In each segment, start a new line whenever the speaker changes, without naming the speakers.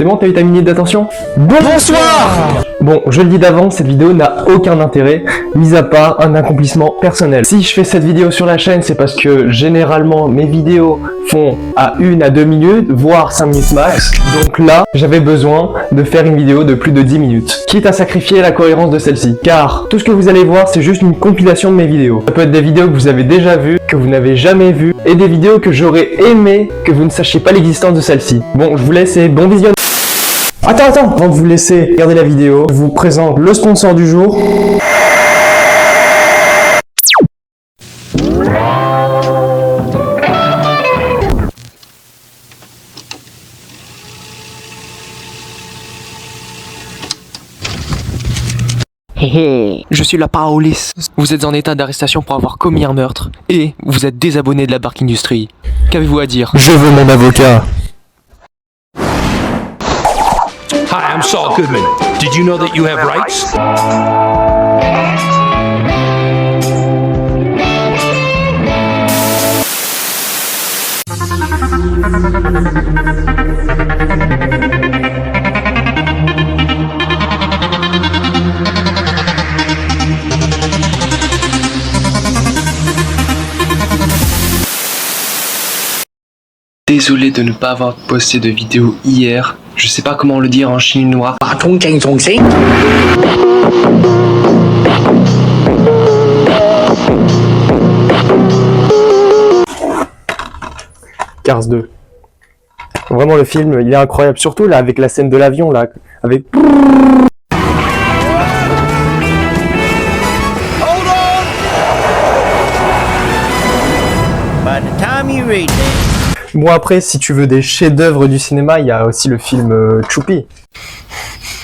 C'est bon, t'as eu ta minute d'attention? Bonsoir. Bon, je le dis d'avance, cette vidéo n'a aucun intérêt, mis à part un accomplissement personnel. Si je fais cette vidéo sur la chaîne, c'est parce que généralement mes vidéos font à 1 à 2 minutes, voire 5 minutes max. Donc là, j'avais besoin de faire une vidéo de plus de 10 minutes. Quitte à sacrifier la cohérence de celle-ci. Car tout ce que vous allez voir, c'est juste une compilation de mes vidéos. Ça peut être des vidéos que vous avez déjà vues, que vous n'avez jamais vues, et des vidéos que j'aurais aimé que vous ne sachiez pas l'existence de celle-ci. Bon, je vous laisse et bon visionnage. Attends, avant de vous laisser regarder la vidéo, je vous présente le sponsor du jour.
Je suis la Paraolis. Vous êtes en état d'arrestation pour avoir commis un meurtre et vous êtes désabonné de la Bark Industry. Qu'avez-vous à dire?
Je veux mon avocat.
Hi, I'm Saul Goodman. Did you know that you have rights?
Désolé de ne pas avoir posté de vidéo hier. Je sais pas comment le dire en chinois.
2. Vraiment le film, il est incroyable. Surtout là avec la scène de l'avion là, avec. Bon après, si tu veux des chefs-d'œuvre du cinéma, il y a aussi le film Choupi.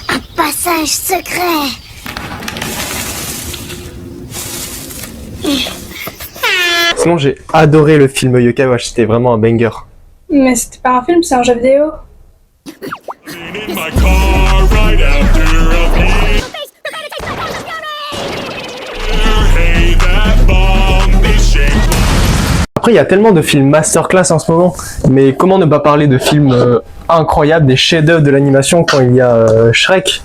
Un passage secret.
Sinon j'ai adoré le film Yokai Watch, c'était vraiment un banger.
Mais c'était pas un film, c'est un jeu vidéo.
Après, il y a tellement de films masterclass en ce moment, mais comment ne pas parler de films incroyables, des chefs-d'œuvre de l'animation quand il y a Shrek.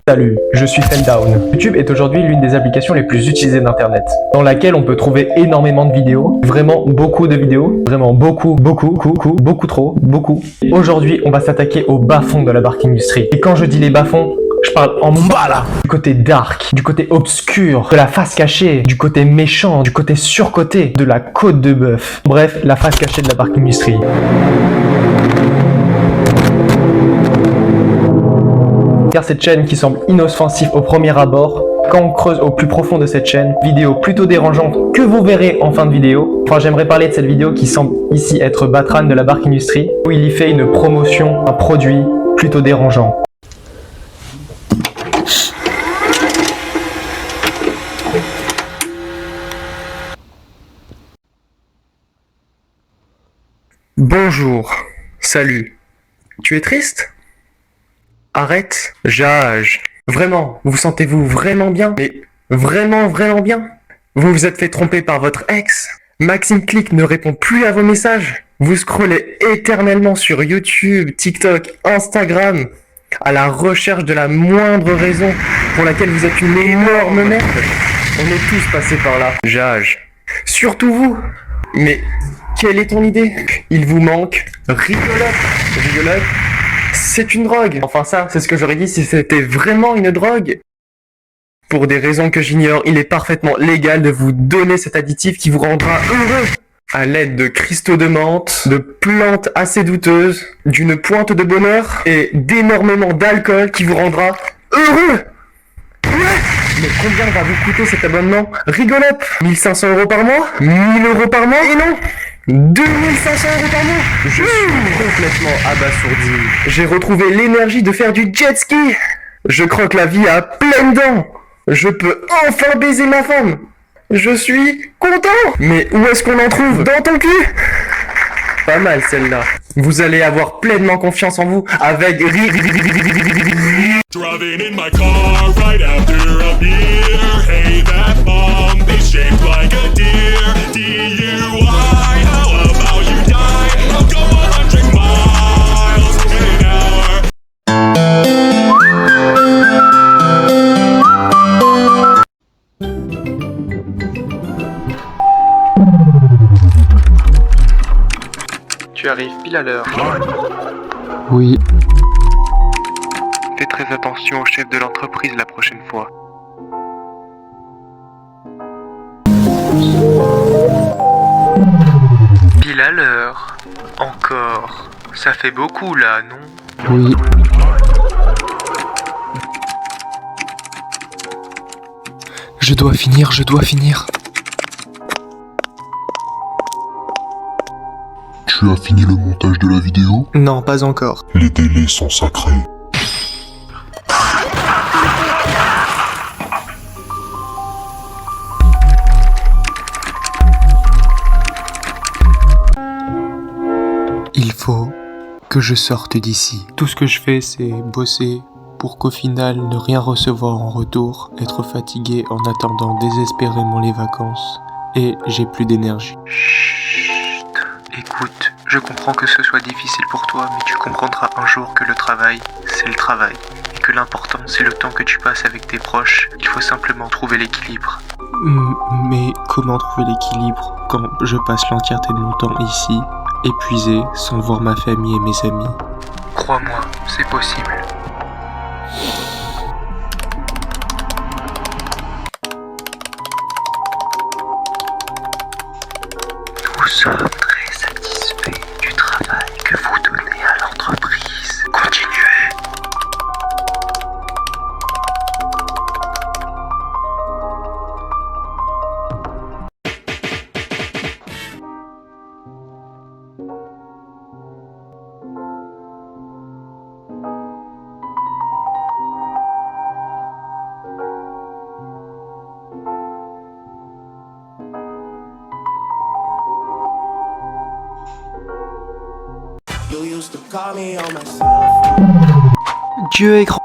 Salut, je suis Felldown. YouTube est aujourd'hui l'une des applications les plus utilisées d'internet, dans laquelle on peut trouver énormément de vidéos, vraiment beaucoup de vidéos, vraiment beaucoup trop. Aujourd'hui, on va s'attaquer au bas-fond de la Bark Industry. Et quand je dis les bas-fonds, je parle en bas là, du côté dark, du côté obscur, de la face cachée, du côté méchant, du côté surcoté, de la côte de bœuf. Bref, la face cachée de la Bark Industry. Car cette chaîne qui semble inoffensive au premier abord, quand on creuse au plus profond de cette chaîne, vidéo plutôt dérangeante que vous verrez en fin de vidéo. Enfin, j'aimerais parler de cette vidéo qui semble ici être Batran de la Bark Industry, où il y fait une promotion, un produit plutôt dérangeant. Bonjour, salut. Tu es triste? Arrête, jage. Vraiment, vous sentez-vous vraiment bien? Mais vraiment bien? Vous vous êtes fait tromper par votre ex? Maxime Click ne répond plus à vos messages? Vous scrollez éternellement sur YouTube, TikTok, Instagram, à la recherche de la moindre raison pour laquelle vous êtes une énorme merde? On est tous passés par là. Jage. Surtout vous. Mais quelle est ton idée? Il vous manque rigolote. Rigolote? C'est une drogue. Enfin ça, c'est ce que j'aurais dit si c'était vraiment une drogue. Pour des raisons que j'ignore, il est parfaitement légal de vous donner cet additif qui vous rendra heureux. À l'aide de cristaux de menthe, de plantes assez douteuses, d'une pointe de bonheur et d'énormément d'alcool qui vous rendra heureux. Ouais. Mais combien va vous coûter cet abonnement? Rigolote. 1500 € par mois? 1000 € par mois? Et non, 2500 € par mois. Je suis complètement abasourdi. J'ai retrouvé l'énergie de faire du jet ski. Je croque la vie à pleines dents. Je peux enfin baiser ma femme. Je suis content. Mais où est-ce qu'on en trouve? Dans ton cul? Pas mal celle-là. Vous allez avoir pleinement confiance en vous avec
Driving in my car right after a beer. Hey, that bomb is shaped like a deer.
Tu arrives pile à l'heure.
Oui.
Fais très attention au chef de l'entreprise la prochaine fois.
Pile à l'heure. Encore. Ça fait beaucoup là, non?
Oui.
Je dois finir.
Tu as fini le montage de la vidéo?
Non, pas encore.
Les délais sont sacrés.
Il faut que je sorte d'ici. Tout ce que je fais, c'est bosser pour qu'au final ne rien recevoir en retour, être fatigué en attendant désespérément les vacances, et j'ai plus d'énergie. Chut, écoute, je comprends que ce soit difficile pour toi, mais tu comprendras un jour que le travail, c'est le travail, et que l'important, c'est le temps que tu passes avec tes proches. Il faut simplement trouver l'équilibre. Mais comment trouver l'équilibre quand je passe l'entièreté de mon temps ici, épuisé, sans voir ma famille et mes amis? Crois-moi, c'est possible. Nous sommes très satisfaits du travail que vous donnez à l'entreprise. Continuez. Dieu est grand.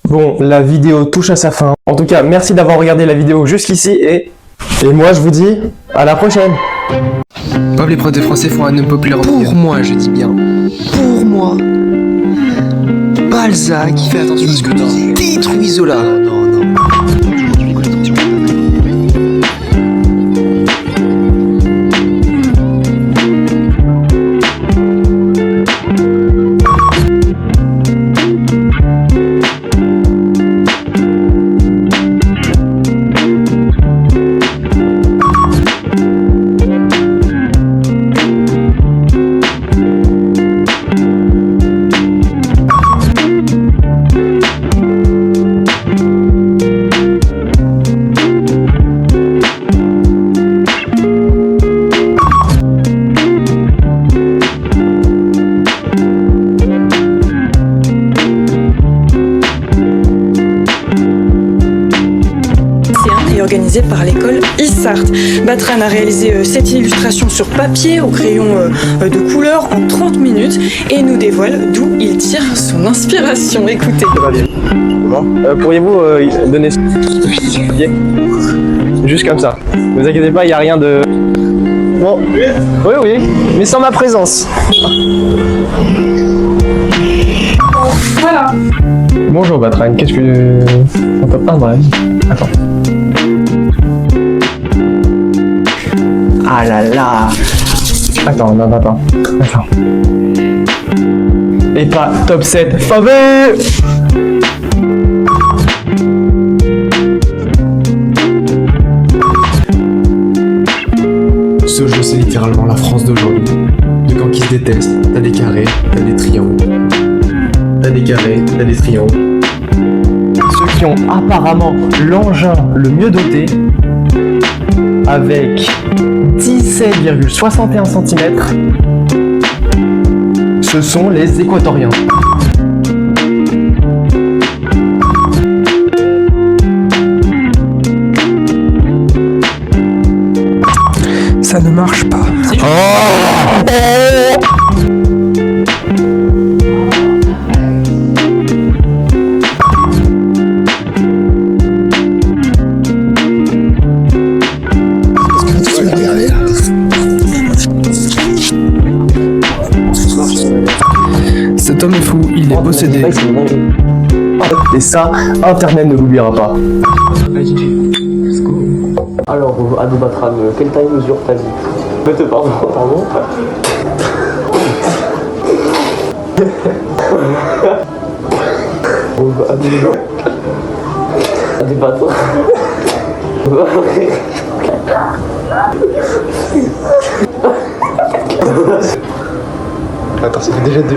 Bon, la vidéo touche à sa fin. En tout cas, merci d'avoir regardé la vidéo jusqu'ici et moi je vous dis à la prochaine.
Bob, les profs de français font un homme populaire. Pour moi, je dis bien. Pour moi. Balzac, fais attention à ce que tu dis. Détruis Zola. Non.
Organisé par l'école Issart. Batran a réalisé cette illustration sur papier au crayon de couleur en 30 minutes et nous dévoile d'où il tire son inspiration. Écoutez.
Ça va bien. Bon. Pourriez-vous donner ce pied? Juste comme ça. Ne vous inquiétez pas, il n'y a rien de... Bon. Oui, mais sans ma présence.
Voilà.
Bonjour Batran, qu'est-ce que... On peut pas dans la vie. Attends. Ah là là. Attends. Et pas top 7 faveur.
Ce jeu, c'est littéralement la France d'aujourd'hui. Deux camps qui se détestent, t'as des carrés, t'as des triangles. T'as des carrés, t'as des triangles.
Ceux qui ont apparemment l'engin le mieux doté, avec 17,61 cm, ce sont les équatoriens.
Ça ne marche pas. Cet homme est fou, il est possédé.
Et ça, Internet ne l'oubliera pas. Alors, Adoubatran, quelle taille mesure ta vie? Pardon. Adoubatran. Attends, ça fait déjà deux.